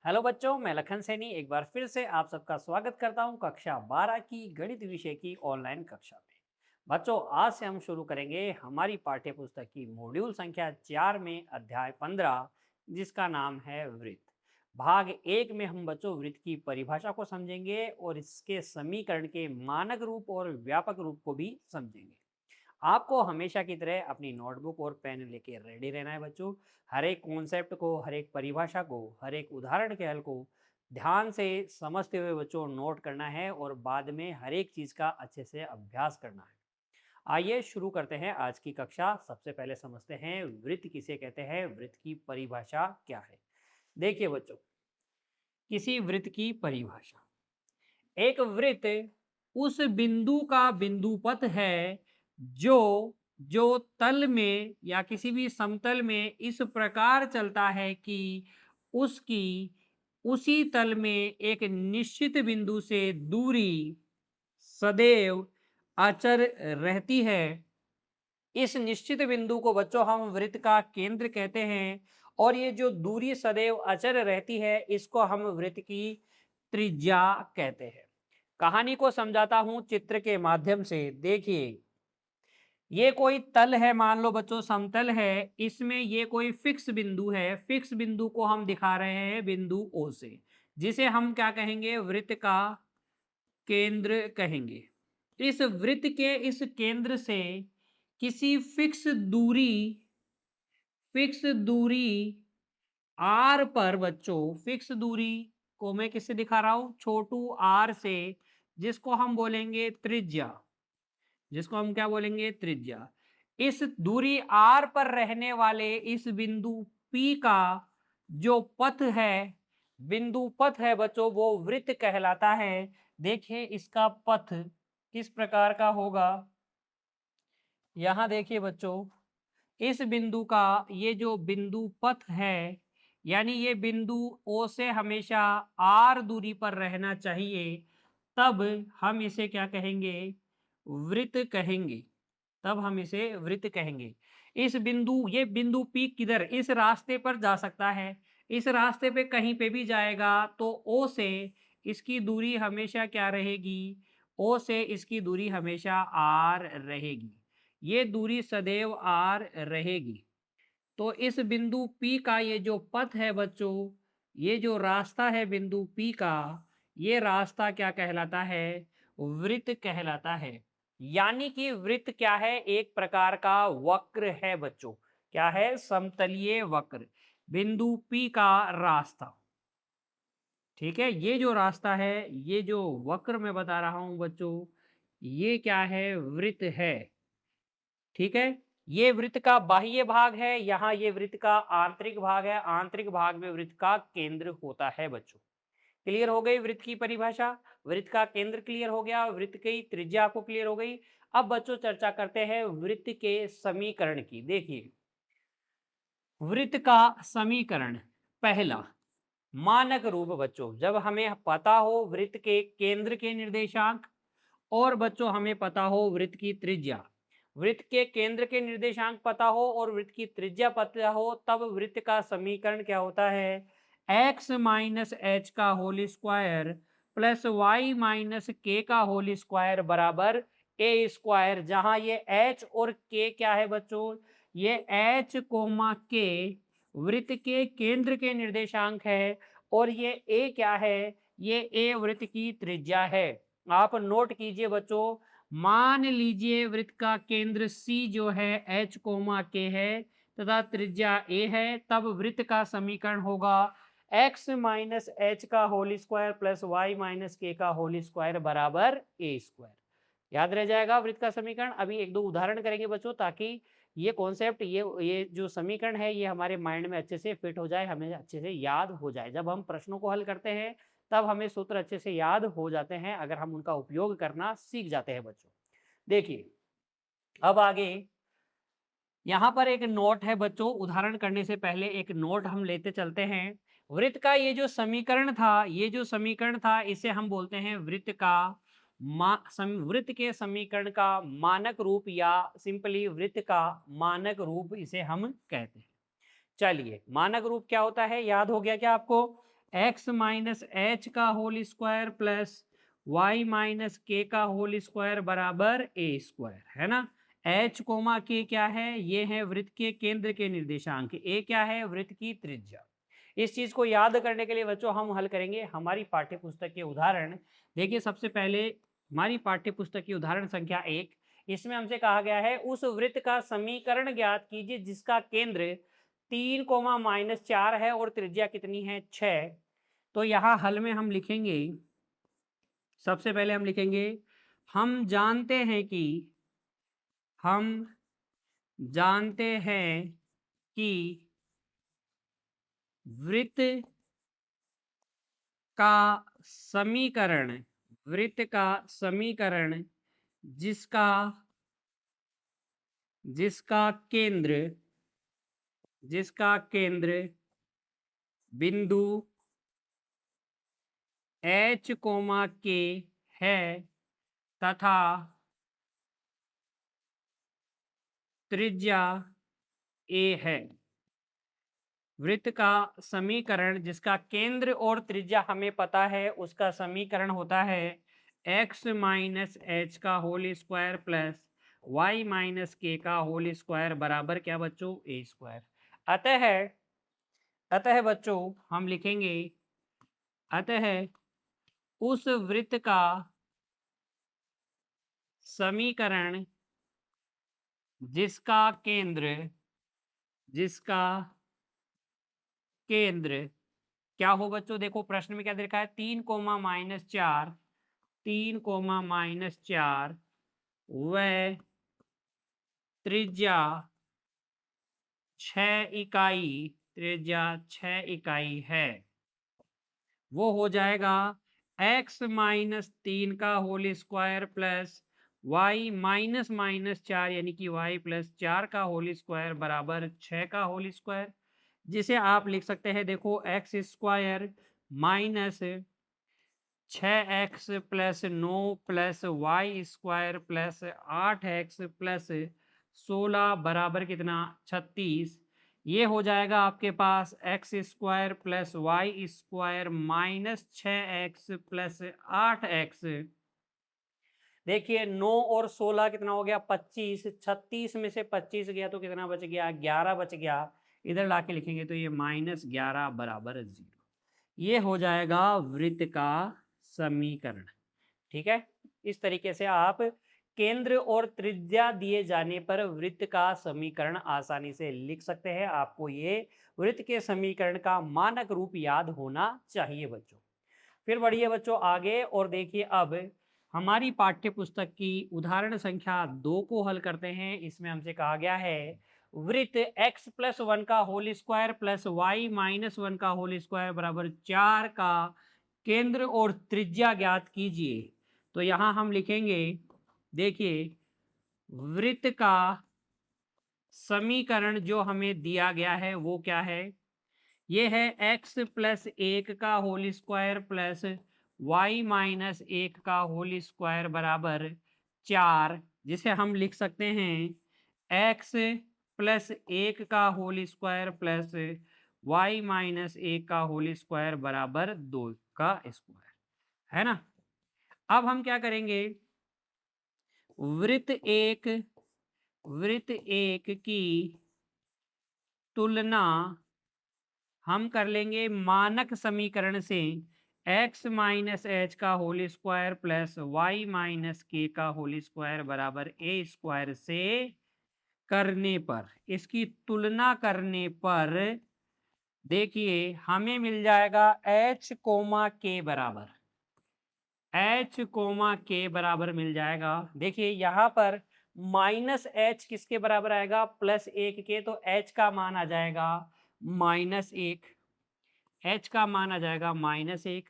Hello बच्चों, मैं लखन सैनी एक बार फिर से आप सबका स्वागत करता हूं कक्षा 12 की गणित विषय की ऑनलाइन कक्षा में। बच्चों, आज से हम शुरू करेंगे हमारी पाठ्य पुस्तक की मॉड्यूल संख्या 4 में अध्याय 15, जिसका नाम है वृत्त। भाग 1 में हम बच्चों वृत्त की परिभाषा को समझेंगे और इसके समीकरण के मानक रूप और व्यापक रूप को भी समझेंगे। आपको हमेशा की तरह अपनी नोटबुक और पेन लेके रेडी रहना है बच्चों। हर एक कॉन्सेप्ट को, हर एक परिभाषा को, हर एक उदाहरण के हल को ध्यान से समझते हुए बच्चों नोट करना है और बाद में हर एक चीज का अच्छे से अभ्यास करना है। आइए शुरू करते हैं आज की कक्षा। सबसे पहले समझते हैं वृत्त किसे कहते हैं, वृत्त की परिभाषा क्या है। देखिए बच्चों, किसी वृत्त की परिभाषा, एक वृत्त उस बिंदु का बिंदुपथ है जो जो तल में या किसी भी समतल में इस प्रकार चलता है कि उसकी उसी तल में एक निश्चित बिंदु से दूरी सदैव अचर रहती है। इस निश्चित बिंदु को बच्चों हम वृत्त का केंद्र कहते हैं और ये जो दूरी सदैव अचर रहती है इसको हम वृत्त की त्रिज्या कहते हैं। कहानी को समझाता हूं चित्र के माध्यम से। देखिए, ये कोई तल है, मान लो बच्चों समतल है, इसमें ये कोई फिक्स बिंदु है। फिक्स बिंदु को हम दिखा रहे हैं बिंदु ओ से, जिसे हम क्या कहेंगे, वृत्त का केंद्र कहेंगे। इस वृत्त के इस केंद्र से किसी फिक्स दूरी आर पर बच्चों, फिक्स दूरी को मैं किससे दिखा रहा हूं, छोटू आर से, जिसको हम बोलेंगे त्रिज्या, जिसको हम क्या बोलेंगे, त्रिज्या। इस दूरी आर पर रहने वाले इस बिंदु पी का जो पथ है, बिंदु पथ है बच्चों, वो वृत्त कहलाता है। देखिए इसका पथ किस प्रकार का होगा। यहां देखिए बच्चों, इस बिंदु का ये जो बिंदु पथ है, यानी ये बिंदु ओ से हमेशा आर दूरी पर रहना चाहिए, तब हम इसे क्या कहेंगे, वृत्त कहेंगे। तब हम इसे वृत्त कहेंगे। इस बिंदु, ये बिंदु पी किधर, इस रास्ते पर जा सकता है, इस रास्ते पे कहीं पे भी जाएगा तो ओ से इसकी दूरी हमेशा क्या रहेगी, ओ से इसकी दूरी हमेशा आर रहेगी। ये दूरी सदैव आर रहेगी। तो इस बिंदु P का ये जो पथ है बच्चों, ये जो रास्ता है बिंदु P का, ये रास्ता क्या कहलाता है, वृत्त कहलाता है। यानी कि वृत्त क्या है, एक प्रकार का वक्र है बच्चों। क्या है, समतलीय वक्र। बिंदु P का रास्ता, ठीक है, ये जो रास्ता है, ये जो वक्र मैं बता रहा हूं बच्चों, ये क्या है, वृत्त है। ठीक है, ये वृत्त का बाह्य भाग है, यहाँ ये वृत्त का आंतरिक भाग है। आंतरिक भाग में वृत्त का केंद्र होता है बच्चों। क्लियर हो गई वृत्त की परिभाषा, वृत्त का केंद्र क्लियर हो गया, वृत्त की त्रिज्या आपको क्लियर हो गई। अब बच्चों चर्चा करते हैं वृत्त के समीकरण की। देखिए, वृत्त का समीकरण, पहला, मानक रूप बच्चों, जब हमें पता हो वृत्त के केंद्र के निर्देशांक और बच्चों हमें पता हो वृत्त की त्रिज्या, वृत्त के केंद्र के निर्देशांक पता हो और वृत्त की त्रिज्या पता हो, तब वृत्त का समीकरण क्या होता है, x माइनस एच का whole square plus Y minus K का होल स्क्वायर बराबर ए स्क्वायर। जहां ये h और k क्या है बच्चों, ये h कोमा k वृत्त के केंद्र के निर्देशांक है और ये a क्या है, ये a वृत्त की त्रिज्या है। आप नोट कीजिए बच्चों, मान लीजिए वृत्त का केंद्र C जो है h कोमा k है तथा त्रिज्या a है, तब वृत्त का समीकरण होगा x माइनस एच का whole square plus Y minus K का होल स्क्वायर बराबर a स्क्वायर। याद रह जाएगा वृत्त का समीकरण। अभी एक दो उदाहरण करेंगे बच्चों, ताकि ये कॉन्सेप्ट, ये जो समीकरण है, ये हमारे माइंड में अच्छे से फिट हो जाए, हमें अच्छे से याद हो जाए। जब हम प्रश्नों को हल करते हैं तब हमें सूत्र अच्छे से याद हो जाते हैं, अगर हम उनका उपयोग करना सीख जाते हैं बच्चों। देखिए, अब आगे यहाँ पर एक नोट है बच्चों, उदाहरण करने से पहले एक नोट हम लेते चलते हैं। वृत्त का ये जो समीकरण था, ये जो समीकरण था, इसे हम बोलते हैं वृत्त का वृत्त के समीकरण का मानक रूप, या सिंपली वृत्त का मानक रूप इसे हम कहते हैं। चलिए, मानक रूप क्या होता है, याद हो गया क्या आपको? एक्स माइनस एच का whole square plus Y minus K का होल स्क्वायर बराबर ए स्क्वायर, है ना। एच कोमा के क्या है, ये है वृत्त के केंद्र के निर्देशांक, ए क्या है, वृत्त की त्रिज्या। इस चीज को याद करने के लिए बच्चों हम हल करेंगे हमारी पाठ्य पुस्तक के उदाहरण। देखिए सबसे पहले हमारी पाठ्य पुस्तक की उदाहरण संख्या 1, इसमें हमसे कहा गया है उस वृत्त का समीकरण ज्ञात कीजिए जिसका केंद्र 3, -4 है और त्रिज्या कितनी है, 6। तो यहाँ हल में हम लिखेंगे, सबसे पहले हम लिखेंगे हम जानते हैं कि कि वृत्त का समीकरण जिसका केंद्र बिंदु H, K है तथा त्रिज्या A है। वृत्त का समीकरण जिसका केंद्र और त्रिज्या हमें पता है, उसका समीकरण होता है x माइनस एच का whole square plus Y minus K का होल स्क्वायर बराबर क्या बच्चों, ए स्क्वायर। अतः बच्चों हम लिखेंगे, अतः उस वृत्त का समीकरण जिसका केंद्र क्या हो बच्चों, देखो प्रश्न में क्या दे रखा है, 3, -4 व त्रिज्या 6 इकाई है, वो हो जाएगा x-3 का होल स्क्वायर प्लस y -4 यानी कि y प्लस 4 का होल स्क्वायर बराबर 6 का होल स्क्वायर, जिसे आप लिख सकते हैं, देखो X square minus 6x plus 9 plus Y square plus 8x plus 16 बराबर कितना, 36। ये हो जाएगा आपके पास X square plus Y square minus 6x plus 8x। देखिए 9 और 16 कितना हो गया, 25। 36 में से 25 गया तो कितना बच गया, 11 बच गया। इधर लाके लिखेंगे तो ये -11 बराबर 0। ये हो जाएगा वृत्त का समीकरण। ठीक है, इस तरीके से आप केंद्र और त्रिज्या दिए जाने पर वृत्त का समीकरण आसानी से लिख सकते हैं। आपको ये वृत्त के समीकरण का मानक रूप याद होना चाहिए बच्चों। फिर बढ़िए बच्चों आगे और देखिए अब हमारी पाठ्य पुस्तक की उदाहरण संख्या 2 को हल करते हैं। इसमें हमसे कहा गया है वृत्त x+1 का होल स्क्वायर प्लस y -1 का होल स्क्वायर बराबर 4 का केंद्र और त्रिज्या ज्ञात कीजिए। तो यहाँ हम लिखेंगे, देखिए वृत्त का समीकरण जो हमें दिया गया है वो क्या है, ये है x+1 का होल स्क्वायर प्लस y -1 का होल स्क्वायर बराबर 4, जिसे हम लिख सकते हैं x+1 का होल स्क्वायर प्लस y -1 का होल स्क्वायर बराबर 2 का स्क्वायर, है ना। अब हम क्या करेंगे, वृत्त एक की तुलना हम कर लेंगे मानक समीकरण से x -h का whole square plus y -k का होल स्क्वायर बराबर a स्क्वायर से करने पर, इसकी तुलना करने पर देखिए हमें मिल जाएगा h, k बराबर मिल जाएगा। देखिए यहाँ पर -h किसके बराबर आएगा, +1 के, तो h का मान आ जाएगा -1, h का मान आ जाएगा -1,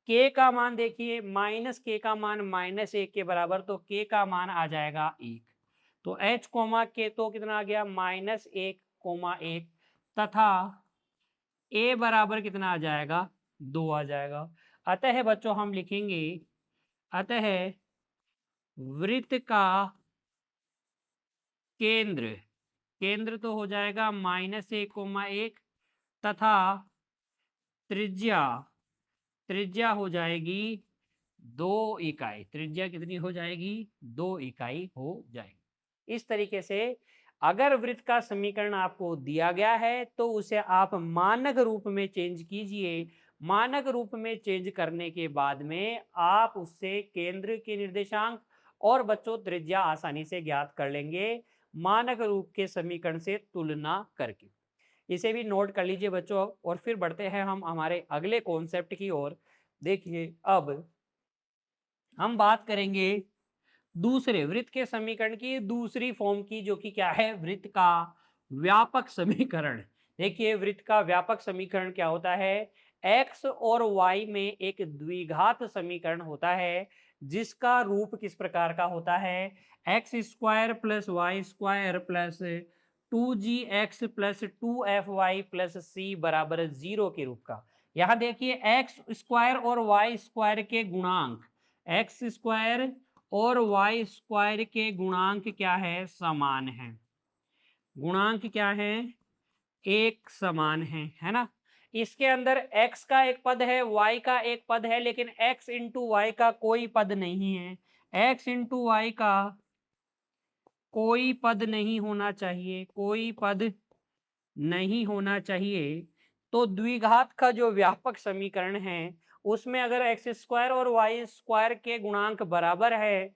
k का मान देखिए -k का मान -1 के बराबर, तो k का मान आ जाएगा 1। तो h, k तो कितना आ गया, -1, तथा a बराबर कितना आ जाएगा, 2 आ जाएगा। अतः बच्चों हम लिखेंगे, अतः वृत्त का केंद्र तो हो जाएगा -1, 1 तथा त्रिज्या त्रिज्या हो जाएगी 2 इकाई। त्रिज्या कितनी हो जाएगी? 2 इकाई हो जाएगी। इस तरीके से अगर वृत्त का समीकरण आपको दिया गया है तो उसे आप मानक रूप में चेंज कीजिए। मानक रूप में चेंज करने के बाद में आप उससे केंद्र के निर्देशांक और बच्चों त्रिज्या आसानी से ज्ञात कर लेंगे मानक रूप के समीकरण से तुलना करके। इसे भी नोट कर लीजिए बच्चों। और फिर बढ़ते हैं हम हमारे अगले कॉन्सेप्ट की ओर। देखिए अब हम बात करेंगे दूसरे वृत्त के समीकरण की दूसरी फॉर्म की, जो कि क्या है? वृत्त का व्यापक समीकरण। देखिए वृत्त का व्यापक समीकरण क्या होता है? x और y में एक द्विघात समीकरण होता है जिसका रूप किस प्रकार का होता है? X square plus Y square plus 2gx plus 2fy plus c बराबर 0 के रूप का। यहाँ देखिए एक्स स्क्वायर और वाई स्क्वायर के गुणांक, एक्स स्क्वायर और वाई स्क्वायर के गुणांक क्या है? समान है। गुणांक क्या है? एक समान है ना? इसके अंदर x का एक पद है, y का एक पद है, लेकिन x इंटू वाई का कोई पद नहीं है। x इंटू वाई का कोई पद नहीं होना चाहिए, कोई पद नहीं होना चाहिए। तो द्विघात का जो व्यापक समीकरण है उसमें अगर एक्स स्क्वायर और वाई स्क्वायर के गुणांक बराबर है,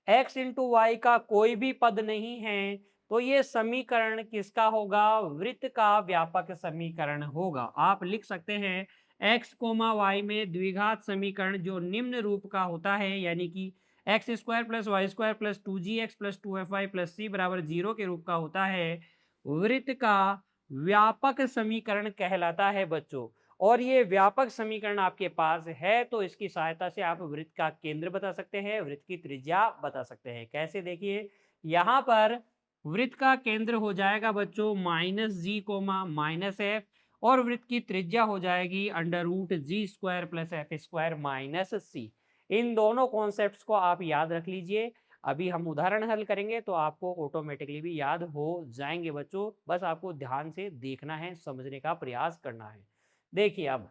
एक्स इंटू वाई का कोई भी पद नहीं है, तो ये समीकरण किसका होगा? वृत्त का व्यापक समीकरण होगा। आप लिख सकते हैं एक्स कोमा वाई में द्विघात समीकरण जो निम्न रूप का होता है, यानी कि X square plus Y square plus 2gx plus 2fy plus c बराबर 0 के रूप का होता है, वृत्त का व्यापक समीकरण कहलाता है बच्चों। और ये व्यापक समीकरण आपके पास है तो इसकी सहायता से आप वृत्त का केंद्र बता सकते हैं, वृत्त की त्रिज्या बता सकते हैं। कैसे? देखिए यहाँ पर वृत्त का केंद्र हो जाएगा बच्चों -g कोमा -f, और वृत्त की त्रिज्या हो जाएगी √g square plus F square minus C. इन दोनों कॉन्सेप्ट्स को आप याद रख लीजिए। अभी हम उदाहरण हल करेंगे तो आपको ऑटोमेटिकली भी याद हो जाएंगे बच्चों। बस आपको ध्यान से देखना है, समझने का प्रयास करना है। देखिए अब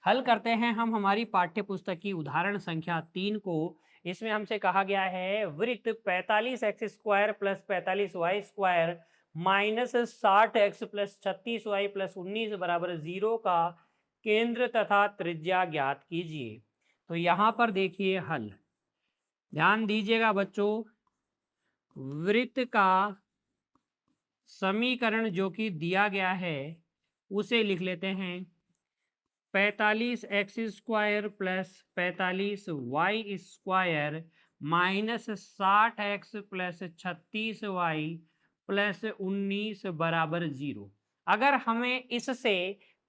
हल करते हैं हम हमारी पाठ्य पुस्तक की उदाहरण संख्या 3 को। इसमें हमसे कहा गया है वृत्त 45x square plus 45y square minus 60x plus 36y plus 19 बराबर 0 का केंद्र तथा त्रिज्या ज्ञात कीजिए। तो यहाँ पर देखिए हल, ध्यान दीजिएगा बच्चों। वृत्त का समीकरण जो कि दिया गया है उसे लिख लेते हैं 45x square plus 45y square minus 60x plus 36y plus 19 बराबर 0। अगर हमें इससे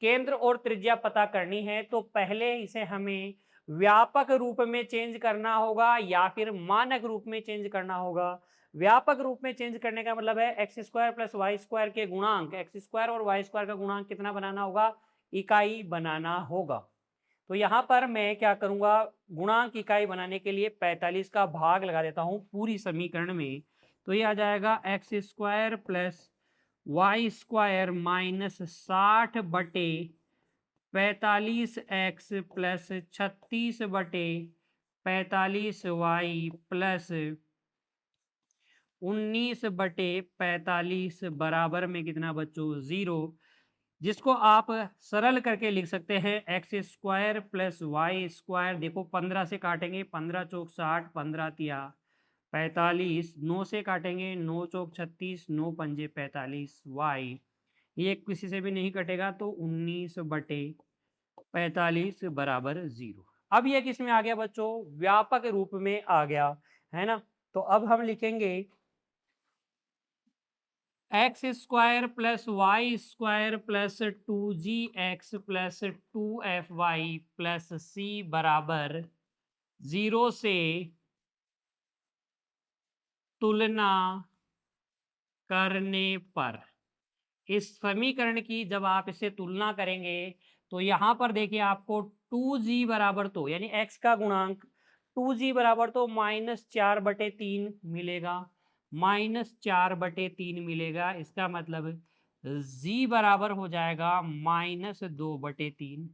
केंद्र और त्रिज्या पता करनी है तो पहले इसे हमें व्यापक रूप में चेंज करना होगा या फिर मानक रूप में चेंज करना होगा। व्यापक रूप में चेंज करने का मतलब है X square plus Y square के गुणांक, एक्स स्क्वायर और वाई स्क्वायर का गुणांक कितना बनाना होगा? इकाई बनाना होगा। तो यहाँ पर मैं क्या करूंगा? गुणांक इकाई बनाने के लिए 45 का भाग लगा देता हूँ पूरी समीकरण में। तो ये आ जाएगा X square plus Y square minus 60 बटे 45x प्लस 36 बटे 45y प्लस 19 बटे 45 बराबर में कितना बच्चों? 0, जिसको आप सरल करके लिख सकते हैं X square plus Y square. देखो 15 से काटेंगे, 15 चौक 60, 15 तिया 45, 9 से काटेंगे, 9 चौक 36, 9 पंजे 45 वाई, ये किसी से भी नहीं कटेगा तो 19 बटे 45 बराबर 0। अब ये किस में आ गया बच्चों? व्यापक रूप में आ गया, है ना? तो अब हम लिखेंगे X square plus Y square plus 2gx plus 2fy plus c बराबर 0 से तुलना करने पर, इस समीकरण की जब आप इससे तुलना करेंगे तो यहाँ पर देखिए आपको 2g बराबर तो यानी x का गुणांक 2g बराबर तो -4/3 मिलेगा, -4/3 मिलेगा। इसका मतलब g बराबर हो जाएगा -2/3।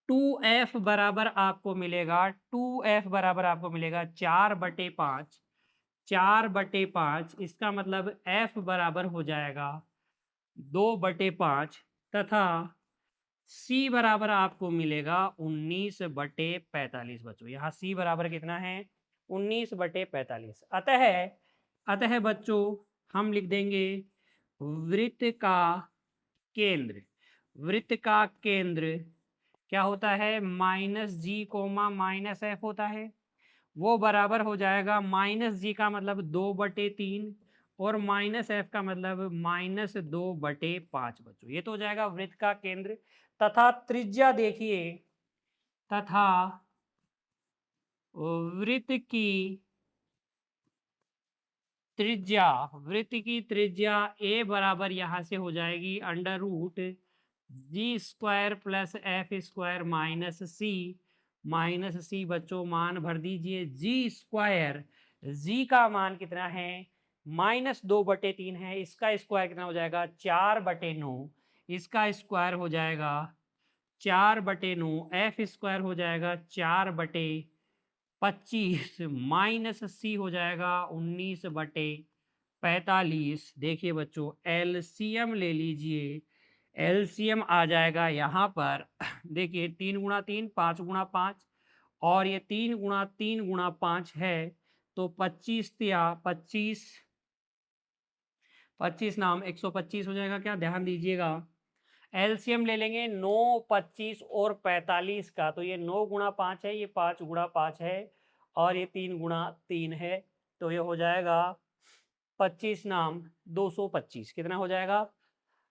2f बराबर आपको मिलेगा 2f बराबर आपको मिलेगा 4/5। 4/5 इसका मतलब f बराबर हो जाएगा 2/5 तथा c बराबर आपको मिलेगा 19/45 बच्चों। यहाँ c बराबर कितना है? 19/45। अतः बच्चों हम लिख देंगे वृत्त का केंद्र। वृत्त का केंद्र क्या होता है? -g, -f होता है। वो बराबर हो जाएगा -g का मतलब 2/3 और -f का मतलब -2/5 बच्चों। ये तो हो जाएगा वृत्त का केंद्र। तथा त्रिज्या देखिए, तथा वृत्त की त्रिज्या, वृत्त की त्रिज्या a बराबर यहाँ से हो जाएगी √g² plus f² minus c बच्चों मान भर दीजिए। g², g का मान कितना है? -2/3 है। इसका स्क्वायर कितना हो जाएगा? 4/9। इसका स्क्वायर हो जाएगा 4/9। f² हो जाएगा 4/25 माइनस c हो जाएगा 19/45। देखिए बच्चों एलसीएम ले लीजिए। एलसीएम आ जाएगा यहाँ पर देखिए 3 × 3 5 × 5 और ये 3 × 3 × 5 है तो 25 या 25 25 नाम 125 हो जाएगा। क्या ध्यान दीजिएगा एलसीएम ले लेंगे 9, 25 और 45 का, तो ये 9 × 5 है, ये 5 × 5 है और ये 3 × 3 है, तो ये हो जाएगा 25 नाम 225। कितना हो जाएगा?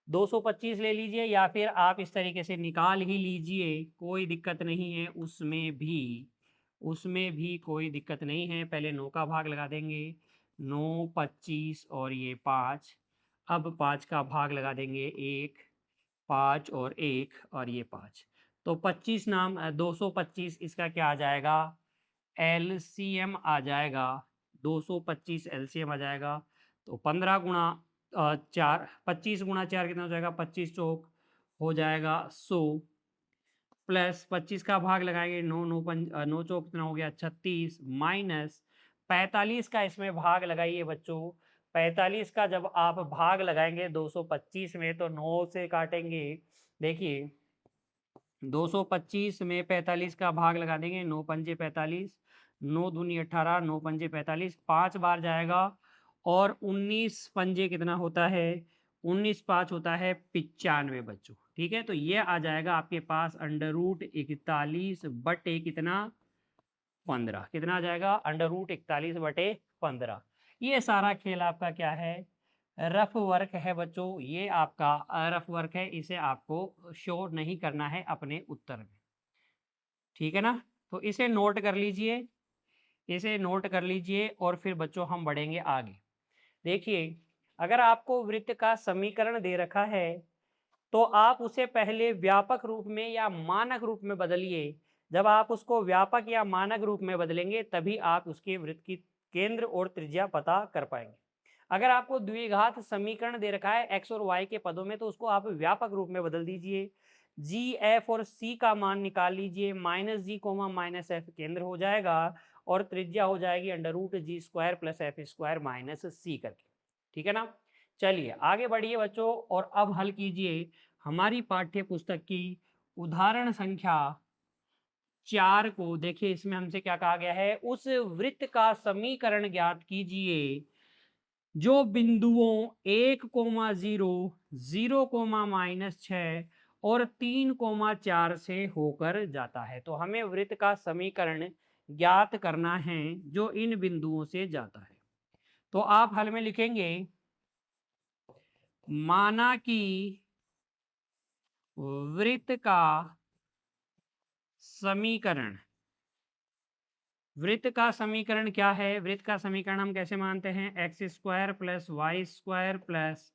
225 ले लीजिए या फिर आप इस तरीके से निकाल ही लीजिए, कोई दिक्कत नहीं है। उसमें भी कोई दिक्कत नहीं है। पहले 9 का भाग लगा देंगे, 9, 25 और ये 5। अब 5 का भाग लगा देंगे 1, 5 और 1 और ये 5, तो 25 नाम 225 इसका क्या आ जाएगा? एलसीएम आ जाएगा 225 एलसीएम आ जाएगा। तो 15 × 4 25 × 4 कितना हो जाएगा? 25 चौक हो जाएगा 100 प्लस 25 का भाग लगाएंगे 9, 9 चौक कितना हो गया? 36 माइनस 45 का इसमें भाग लगाइए बच्चों। 45 का जब आप भाग लगाएंगे 225 में तो 9 से काटेंगे। देखिए 225 में 45 का भाग लगा देंगे, 9 पंजे 45, 9 दूनी 18, 9 पंजे 45, 5 बार जाएगा और 19 पंजे कितना होता है? 19 5 होता है 95 बच्चों। ठीक है, तो ये आ जाएगा आपके पास √41 बटे कितना? 15। कितना आ जाएगा? √41 बटे 15। ये सारा खेल आपका क्या है? रफ वर्क है बच्चों। ये आपका रफ वर्क है, इसे आपको शो नहीं करना है अपने उत्तर में। ठीक है ना? तो इसे नोट कर लीजिए, इसे नोट कर लीजिए और फिर बच्चों हम बढ़ेंगे आगे। देखिए अगर आपको वृत्त का समीकरण दे रखा है तो आप उसे पहले व्यापक रूप में या मानक रूप में बदलिए। जब आप उसको व्यापक या मानक रूप में बदलेंगे तभी आप उसके वृत्त की केंद्र और त्रिज्या पता कर पाएंगे। अगर आपको द्विघात समीकरण दे रखा है x और y के पदों में तो उसको आप व्यापक रूप में बदल दीजिए। g, f और c का मान निकाल लीजिए। -g, -f केंद्र हो जाएगा और त्रिज्या हो जाएगी √g² plus f² minus c करके। ठीक है ना? चलिए आगे बढ़िए बच्चों और अब हल कीजिए हमारी पाठ्य पुस्तक की उदाहरण संख्या 4 को। देखिए इसमें हमसे क्या कहा गया है? उस वृत्त का समीकरण ज्ञात कीजिए जो बिंदुओं 1,0, 0,-6 और 3,4 से होकर जाता है। तो हमें वृत्त का समीकरण ज्ञात करना है जो इन बिंदुओं से जाता है। तो आप हल में लिखेंगे माना कि वृत्त का समीकरण, वृत्त का समीकरण क्या है? वृत्त का समीकरण हम कैसे मानते हैं? x² plus y² plus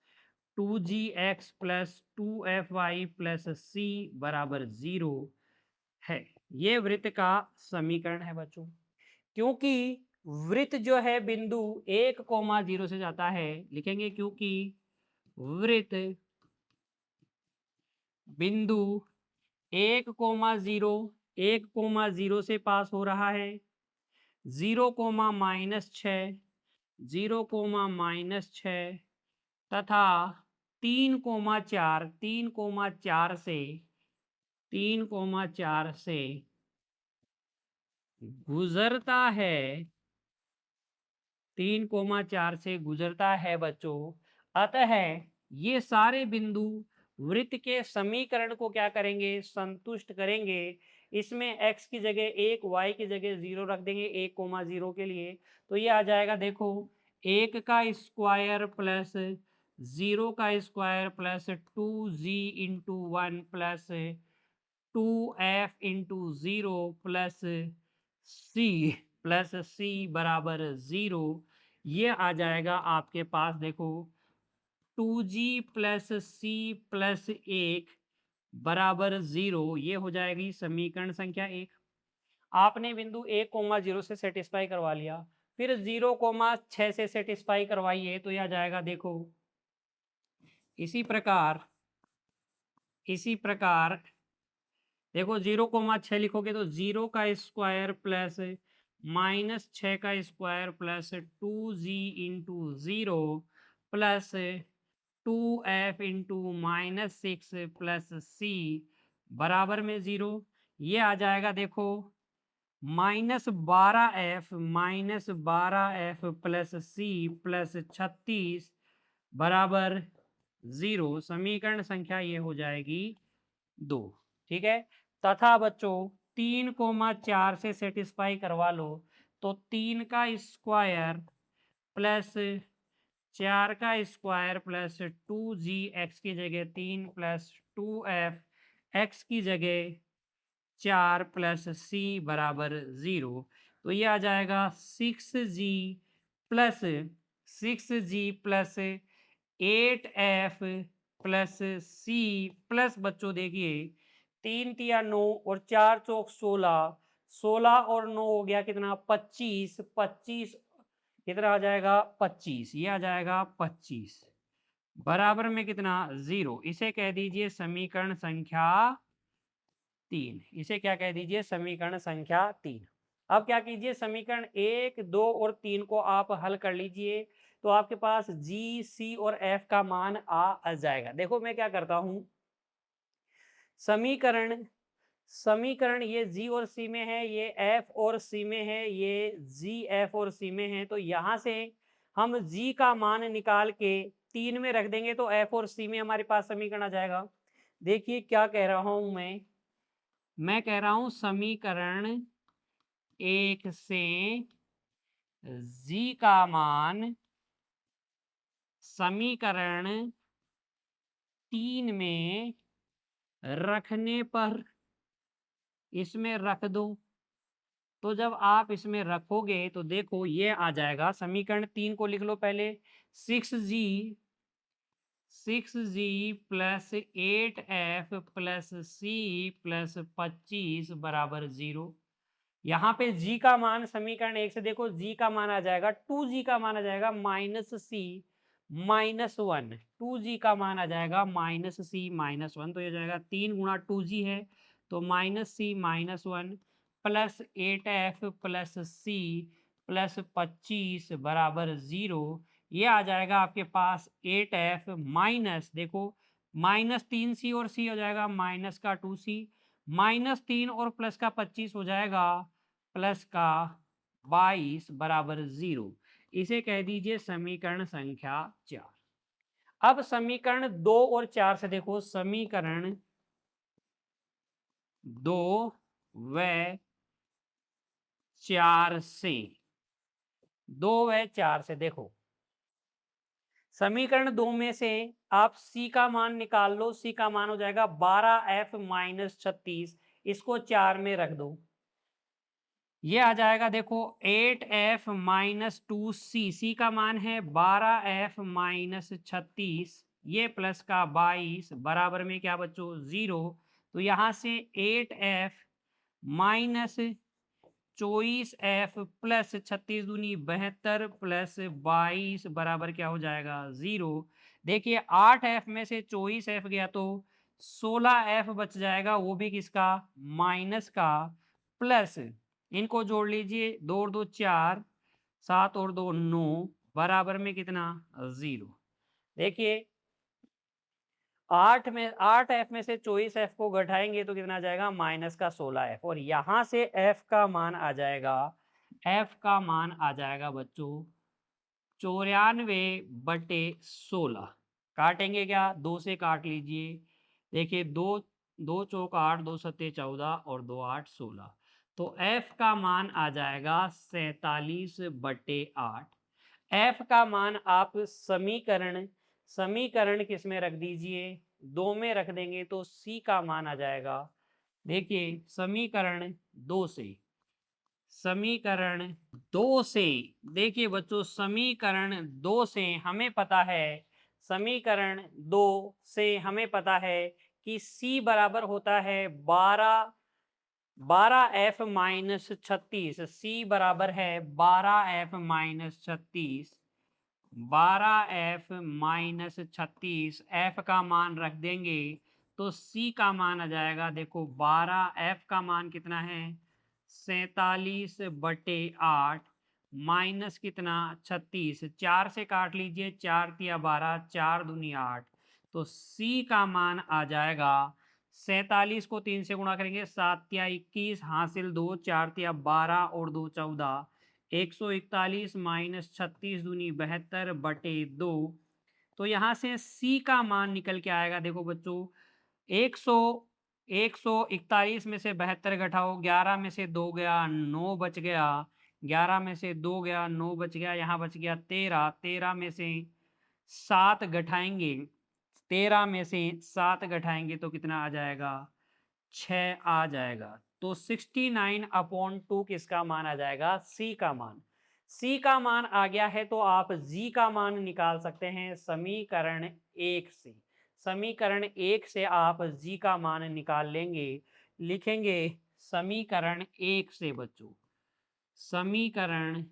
2gx plus 2fy plus c बराबर 0 है। ये वृत्त का समीकरण है बच्चों। क्योंकि वृत्त जो है बिंदु 1,0 से जाता है, लिखेंगे क्योंकि वृत्त बिंदु 1,0 1,0 से पास हो रहा है, 0,-6 0,-6 तथा 3,4 3,4 से गुजरता है 3,4 से गुजरता है बच्चों। अतः ये सारे बिंदु वृत्त के समीकरण को क्या करेंगे, संतुष्ट करेंगे। इसमें x की जगह 1, y की जगह 0 रख देंगे 1,0 के लिए। तो ये आ जाएगा देखो 1 का स्क्वायर प्लस 0 का square plus 2g into 1 plus 2f into 0 plus c बराबर 0। ये आ जाएगा आपके पास देखो 2g प्लस c प्लस 1 बराबर 0। ये हो जाएगी समीकरण संख्या 1। आपने बिंदु 1,0 से सेटिस्फाई करवा लिया, फिर 0,6 से सेटिस्फाई करवाइए तो यह आ जाएगा देखो इसी प्रकार देखो 0,6 लिखोगे तो 0 का स्क्वायर प्लस -6 का square plus 2g into 0 plus 2f into -6 plus c बराबर में 0। ये आ जाएगा देखो -12f प्लस c प्लस 36 बराबर 0। समीकरण संख्या ये हो जाएगी 2। ठीक है। तथा बच्चों 3,4 से सेटिस्फाई करवा लो तो 3 का स्क्वायर प्लस 4 का स्क्वायर प्लस 2g x की जगह 3 प्लस 2f x की जगह 4 प्लस c बराबर 0। तो ये आ जाएगा 6g plus 8f plus c plus बच्चों देखिए 3 तिया 9 और 4 चौक 16, 16 और 9 हो गया कितना 25, 25 कितना आ जाएगा 25। ये आ जाएगा 25 बराबर में कितना 0। इसे कह दीजिए समीकरण संख्या 3। इसे क्या कह दीजिए समीकरण संख्या 3। अब क्या कीजिए समीकरण 1, 2 और 3 को आप हल कर लीजिए तो आपके पास g, c और f का मान आ जाएगा। देखो मैं क्या करता हूं, समीकरण ये g और c में है, ये f और c में है, ये g, f और c में है। तो यहां से हम g का मान निकाल के 3 में रख देंगे तो f और c में हमारे पास समीकरण आ जाएगा। देखिए क्या कह रहा हूं मैं कह रहा हूं समीकरण 1 से g का मान समीकरण 3 में रखने पर इसमें रख दो। तो जब आप इसमें रखोगे तो देखो ये आ जाएगा समीकरण 3 को लिख लो पहले 6g plus 8f plus c plus 25 बराबर 0। यहाँ पे g का मान समीकरण 1 से देखो g का मान आ जाएगा 2g का मान आ जाएगा -c -1। 2g का मान आ जाएगा -c -1। तो ये जाएगा 3 गुणा 2g है तो -c -1 plus 8f plus c plus 25 बराबर 0। ये आ जाएगा आपके पास 8f माइनस देखो -3c और c हो जाएगा माइनस का 2c -3 और प्लस का 25 हो जाएगा प्लस का 22 बराबर 0। इसे कह दीजिए समीकरण संख्या 4। अब समीकरण 2 और 4 से देखो समीकरण 2 व 4 से 2 व 4 से देखो समीकरण 2 में से आप c का मान निकाल लो। c का मान हो जाएगा 12f माइनस 36। इसको 4 में रख दो। ये आ जाएगा देखो 8f माइनस 2c। c का मान है 12f माइनस 36 ये प्लस का 22 बराबर में क्या बच्चों 0। तो यहाँ से 8f माइनस 24f प्लस 36 दूनी 72 प्लस 22 बराबर क्या हो जाएगा 0। देखिए 8f में से 24f गया तो 16f बच जाएगा, वो भी किसका, माइनस का, प्लस इनको जोड़ लीजिए, 2 और 2 4, 7 और 2 9, बराबर में कितना, 0। देखिए 8 में से 24f को घटाएंगे तो कितना आ जाएगा, माइनस का 16f, और यहां से f का मान आ जाएगा, f का मान आ जाएगा बच्चों 94/16। काटेंगे क्या, 2 से काट लीजिए। देखिए 2 2 चौक 8, 2 सत्ते 14 और 2 8 16। तो f का मान आ जाएगा 47/8। f का मान आप समीकरण समीकरण किस में रख दीजिए, 2 में रख देंगे तो c का मान आ जाएगा। देखिए समीकरण 2 से, समीकरण 2 से, देखिए बच्चों समीकरण 2 से हमें पता है, समीकरण 2 से हमें पता है कि c बराबर होता है 12f माइनस 36। c बराबर है 12f minus 36, 12f minus 36, f का मान रख देंगे तो c का मान आ जाएगा। देखो 12f का मान कितना है, 47/8 माइनस कितना, 36, 4 से काट लीजिए, 4 तिया 12, 4 दूनी 8, तो c का मान आ जाएगा 47 को 3 से गुणा करेंगे, 7 तिया 21, हासिल 2, 4 तिया 12 और 2 14, 141 माइनस 36 दूनी 72/2। तो यहाँ से c का मान निकल के आएगा। देखो बच्चों 141 में से 72 घटाओ, 11 में से 2 गया 9 बच गया, 11 में से 2 गया 9 बच गया, यहाँ बच गया 13, 13 में से 7 घटाएंगे, 13 में से 7 घटाएंगे तो कितना आ जाएगा, 6 आ जाएगा। तो 69/2 किसका मान आ जाएगा, c का मान। c का मान आ गया है तो आप g का मान निकाल सकते हैं समीकरण 1 से। समीकरण 1 से आप g का मान निकाल लेंगे, लिखेंगे समीकरण 1 से बच्चों, समीकरण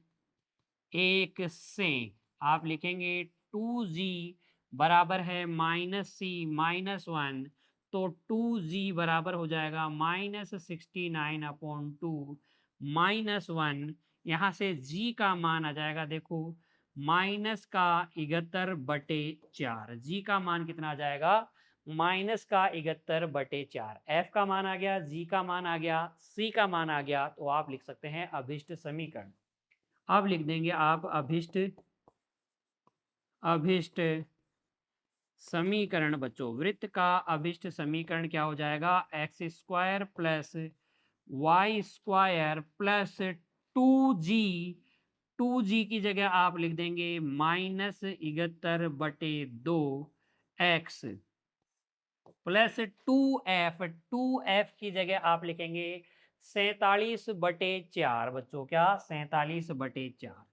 1 से आप लिखेंगे 2g बराबर है -c-1, तो 2g बराबर हो जाएगा -69/2 -1। यहाँ से g का मान आ जाएगा, देखो माइनस का 71/4। g का मान कितना आ जाएगा, माइनस का 71/4। f का मान आ गया, g का मान आ गया, c का मान आ गया, तो आप लिख सकते हैं अभिष्ट समीकरण। अब लिख देंगे आप अभिष्ट अभिष्ट समीकरण बच्चों। वृत्त का अभिष्ट समीकरण क्या हो जाएगा, x² plus y² plus 2g, 2g की जगह आप लिख देंगे -71/2x प्लस 2f, 2f की जगह आप लिखेंगे 47/4 बच्चों, क्या 47/4,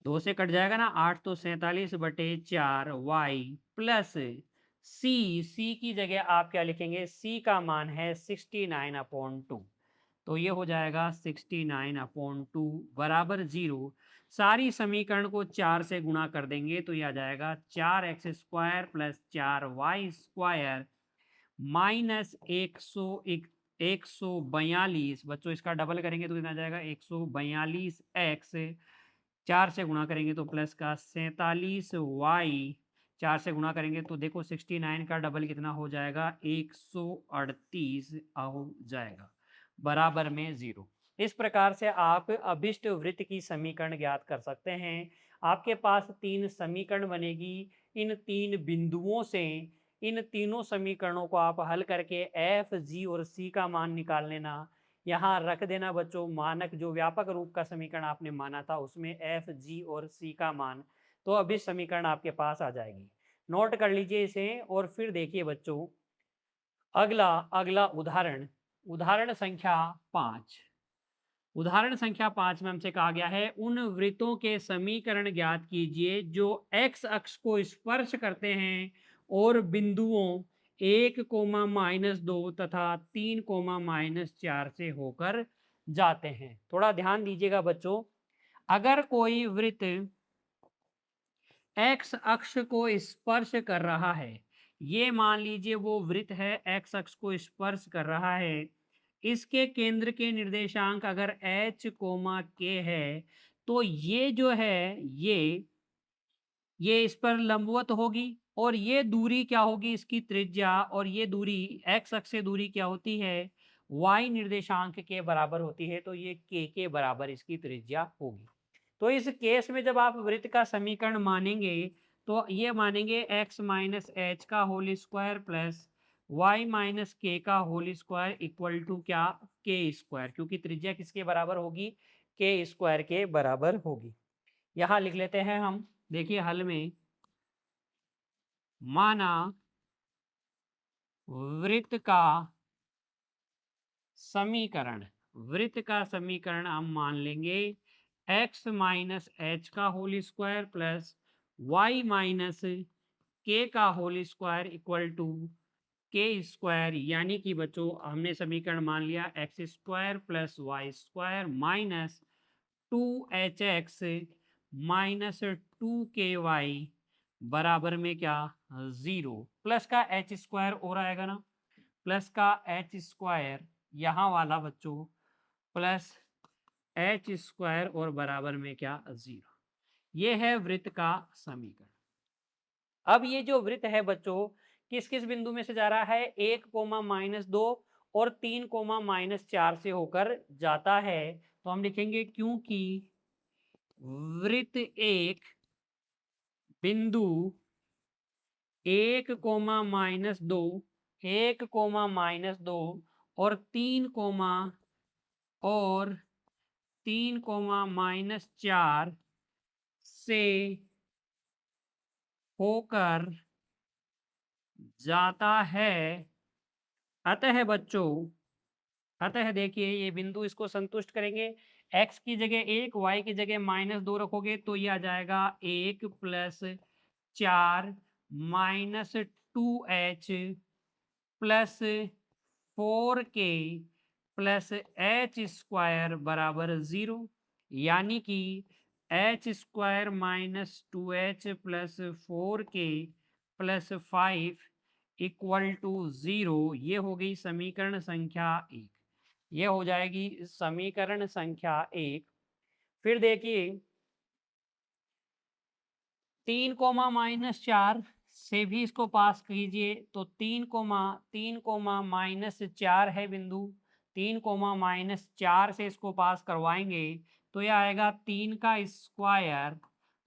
2 से कट जाएगा ना 8, तो 47/4 y प्लस c की जगह आप क्या लिखेंगे, c का मान है 69/2, तो ये हो जाएगा 69/2 बराबर 0। सारी समीकरण को 4 से गुणा कर देंगे तो ये आ जाएगा 4x² प्लस 4y² माइनस 142। बच्चों इसका डबल करेंगे तो कितना आ जाएगा, 142x, 4 से गुणा करेंगे तो प्लस का 47y, 4 से गुणा करेंगे तो देखो 69 का डबल कितना हो जाएगा, 138 हो जाएगा, बराबर में 0। इस प्रकार से आप अभिष्ट वृत्त की समीकरण ज्ञात कर सकते हैं। आपके पास 3 समीकरण बनेगी, इन 3 बिंदुओं से इन तीनों समीकरणों को आप हल करके f, g और c का मान निकाल लेना। यहाँ रख देना बच्चों मानक जो व्यापक रूप का समीकरण आपने माना था उसमें f, g और c का मान, तो अभी समीकरण आपके पास आ जाएगी। नोट कर लीजिए इसे और फिर देखिए बच्चों अगला अगला उदाहरण, उदाहरण संख्या 5। उदाहरण संख्या 5 में हमसे कहा गया है उन वृत्तों के समीकरण ज्ञात कीजिए जो x अक्ष को स्पर्श करते हैं और बिंदुओं 1, -2 तथा 3, -4 से होकर जाते हैं। थोड़ा ध्यान दीजिएगा बच्चों, अगर कोई वृत्त x अक्ष को स्पर्श कर रहा है, ये मान लीजिए वो वृत्त है, एक्स अक्ष को स्पर्श कर रहा है। इसके केंद्र के निर्देशांक अगर एच कोमा के है, तो ये जो है ये इस पर लंबवत होगी, और ये दूरी क्या होगी, इसकी त्रिज्या, और ये दूरी एक्स अक्ष से दूरी क्या होती है, वाई निर्देशांक के बराबर होती है, तो ये के बराबर इसकी त्रिज्या होगी। तो इस केस में जब आप वृत्त का समीकरण मानेंगे, तो ये मानेंगे एक्स माइनस एच का whole square plus Y minus K का होल स्क्वायर इक्वल टू क्या, के स्क्वायर, क्योंकि त्रिज्या किसके बराबर होगी, के स्क्वायर के बराबर होगी। यहाँ लिख लेते हैं हम। देखिए हल में, माना वृत्त का समीकरण, वृत्त का समीकरण हम मान लेंगे एक्स माइनस एच का whole square plus Y minus K का whole square equal to K square, यानी कि बच्चों हमने समीकरण मान लिया X square plus Y square minus 2hx minus 2ky बराबर में क्या, 0। प्लस का एच स्क्वायर और आएगा ना, प्लस का एच स्क्वायर यहाँ वाला बच्चों प्लस एच स्क्वायर और बराबर में क्या, 0। ये है वृत्त का समीकरण। अब ये जो वृत्त है बच्चों किस किस बिंदु में से जा रहा है, 1 कोमा माइनस 2 और 3 कोमा माइनस 4 से होकर जाता है। तो हम लिखेंगे क्योंकि वृत्त एक बिंदु 1 कोमा माइनस 2, 1 कोमा माइनस 2 और 3 कोमा और 3 कोमा माइनस 4 से होकर जाता है। अतः बच्चों, अतः देखिए ये बिंदु इसको संतुष्ट करेंगे। x की जगह 1, y की जगह माइनस 2 रखोगे तो ये आ जाएगा 1 plus 4 minus 2h plus 4k plus H square बराबर 0, यानी कि H square minus 2h plus 4k plus 5 equal to 0। ये हो गई समीकरण संख्या 1। ये हो जाएगी समीकरण संख्या 1। फिर देखिए 3 कोमा माइनस 4 से भी इसको पास कीजिए, तो 3 कोमा माइनस 4 है बिंदु, 3 कोमा माइनस 4 से इसको पास करवाएंगे तो यह आएगा 3 का स्क्वायर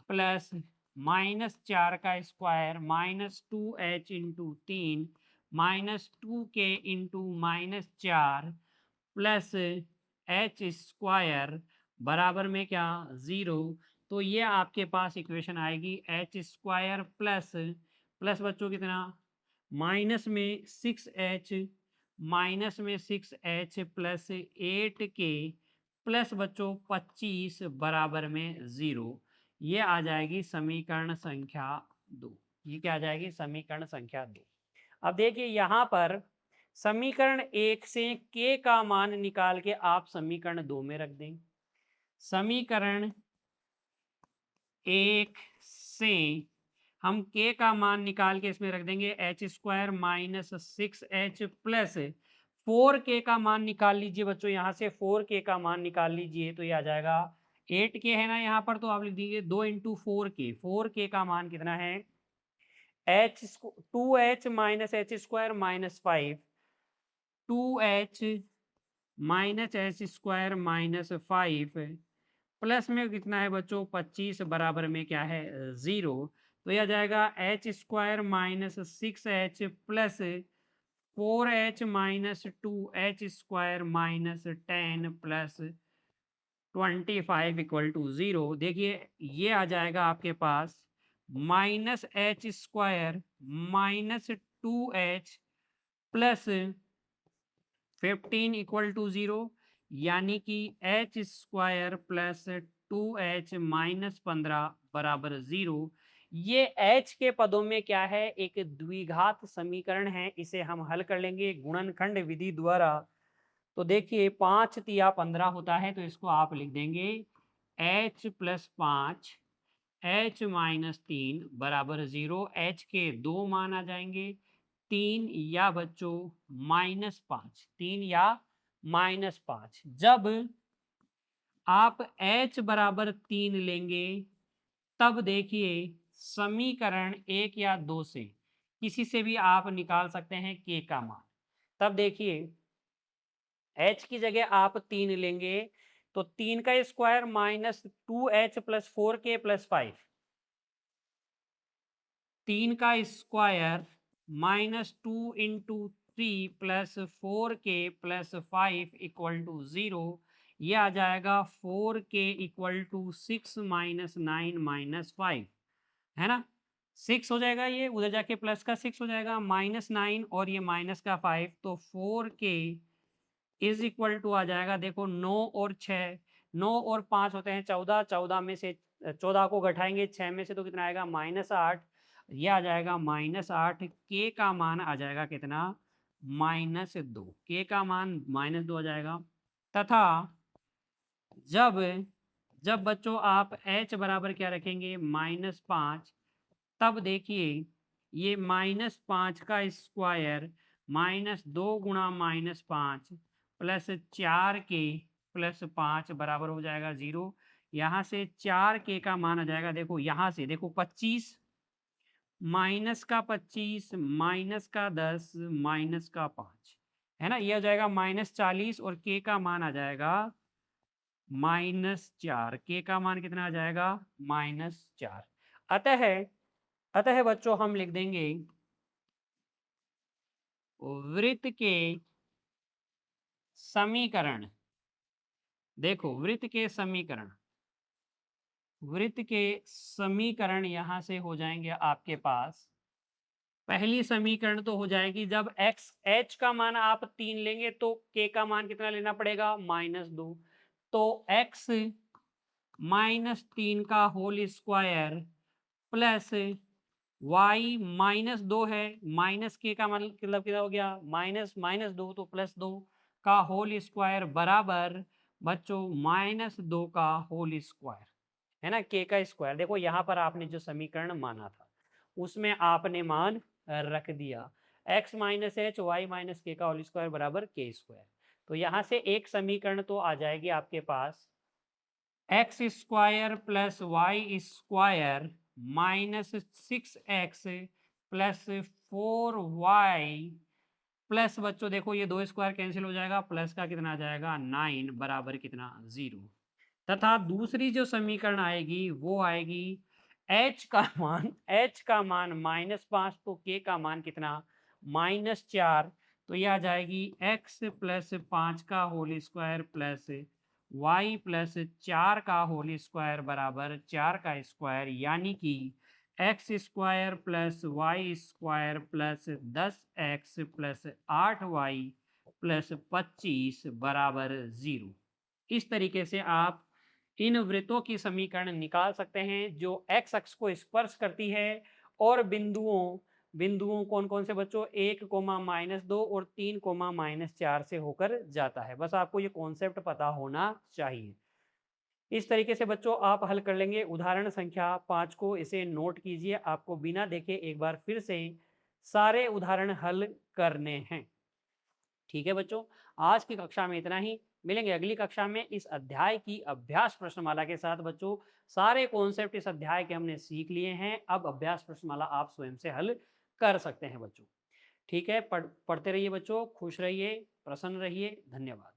प्लस माइनस 4 का square minus 2h into 3 minus 2k into minus 4 plus H square बराबर में क्या, 0। तो ये आपके पास इक्वेशन आएगी एच स्क्वायर प्लस प्लस बच्चों कितना, माइनस में 6h माइनस में 6h प्लस 8k प्लस बच्चों 25 बराबर में 0। ये आ जाएगी समीकरण संख्या 2। ये क्या आ जाएगी, समीकरण संख्या 2। अब देखिए यहाँ पर समीकरण 1 से k का मान निकाल के आप समीकरण 2 में रख दें। समीकरण 1 से हम k का मान निकाल के इसमें रख देंगे H square minus 6h plus 4k का मान निकाल लीजिए बच्चों, यहाँ से 4k का मान निकाल लीजिए तो ये आ जाएगा 8k है ना यहाँ पर, तो आप लिख दीजिए 2 इंटू 4k। 4k का मान कितना है, H 2h minus H square minus 5, 2h minus H square minus 5 plus में कितना है बच्चों 25 बराबर में क्या है, 0। तो यह जाएगा H square minus 6h plus 4h minus 2h square minus 10 plus 25 equal to 0। देखिए ये आ जाएगा आपके पास minus H square minus 2h plus 15 equal to 0, यानी कि H square plus 2h minus 15 बराबर 0। ये h के पदों में क्या है, एक द्विघात समीकरण है, इसे हम हल कर लेंगे गुणनखंड विधि द्वारा। तो देखिए 5 तिया 15 होता है, तो इसको आप लिख देंगे h प्लस 5 h माइनस 3 बराबर 0। h के 2 मान आ जाएंगे, 3 या बच्चों -5, 3 या -5। जब आप h बराबर 3 लेंगे तब देखिए समीकरण 1 या 2 से किसी से भी आप निकाल सकते हैं k का मान। तब देखिए h की जगह आप 3 लेंगे तो 3 का square -2h plus 4k plus 5, 3 का square -2 into 3 plus 4k plus 5 equal to 0। ये आ जाएगा 4k equal to 6 minus 9 minus 5, है ना। 6 हो जाएगा, ये उधर जाके प्लस का 6 हो जाएगा, -9 और ये माइनस का 5, तो 4k इज इक्वल टू आ जाएगा, देखो 9 और 6, 9 और 5 होते हैं 14, 14 में से 14 को घटाएंगे 6 में से तो कितना आएगा -8। ये आ जाएगा -8। के का मान आ जाएगा कितना, -2। के का मान -2 आ जाएगा। तथा जब जब बच्चों आप h बराबर क्या रखेंगे, -5, तब देखिए ये -5 का स्क्वायर -2 गुणा -5 प्लस 4k प्लस 5 बराबर हो जाएगा 0। यहाँ से 4k का मान आ जाएगा, देखो यहाँ से देखो 25, माइनस का 25, माइनस का 10, माइनस का 5, है ना। ये आ जाएगा -40 और k का मान आ जाएगा -4। k का मान कितना आ जाएगा, -4। अतः अतः बच्चों हम लिख देंगे वृत्त के समीकरण, देखो वृत्त के समीकरण यहां से हो जाएंगे आपके पास। पहली समीकरण तो हो जाएगी जब h का मान आप 3 लेंगे तो k का मान कितना लेना पड़ेगा, -2। तो x -3 का होल स्क्वायर प्लस y -2 है, माइनस के का मतलब कितना हो गया, -2 तो +2 का होल स्क्वायर बराबर बच्चों -2 का होल स्क्वायर, है ना। के का स्क्वायर, देखो यहाँ पर आपने जो समीकरण माना था उसमें आपने मान रख दिया, x minus H Y minus K का होल स्क्वायर बराबर के स्क्वायर। तो यहाँ से एक समीकरण तो आ जाएगी आपके पास, X square plus Y square -6x plus 4y plus बच्चों देखो ये 2 स्क्वायर कैंसिल हो जाएगा, प्लस का कितना आ जाएगा 9 बराबर कितना 0। तथा दूसरी जो समीकरण आएगी वो आएगी h का मान -5 तो k का मान कितना -4। तो यह आ जाएगी x प्लस 5 का whole square plus y plus 4 का होल स्क्वायर बराबर 4 का स्क्वायर, यानी कि X square plus Y square plus 10x plus 8y plus 25 बराबर 0। इस तरीके से आप इन वृत्तों की समीकरण निकाल सकते हैं जो x अक्ष को स्पर्श करती है और बिंदुओं बिंदुओं कौन कौन से बच्चों, 1, -2 और 3, -4 से होकर जाता है। बस आपको ये कॉन्सेप्ट पता होना चाहिए। इस तरीके से बच्चों आप हल कर लेंगे उदाहरण संख्या 5 को, इसे नोट कीजिए, आपको बिना देखे एक बार फिर से सारे उदाहरण हल करने हैं। ठीक है बच्चों, आज की कक्षा में इतना ही, मिलेंगे अगली कक्षा में इस अध्याय की अभ्यास प्रश्नमाला के साथ। बच्चों सारे कॉन्सेप्ट इस अध्याय के हमने सीख लिए हैं, अब अभ्यास प्रश्नमाला आप स्वयं से हल कर सकते हैं बच्चों। ठीक है, पढ़ते रहिए बच्चों, खुश रहिए, प्रसन्न रहिए, धन्यवाद।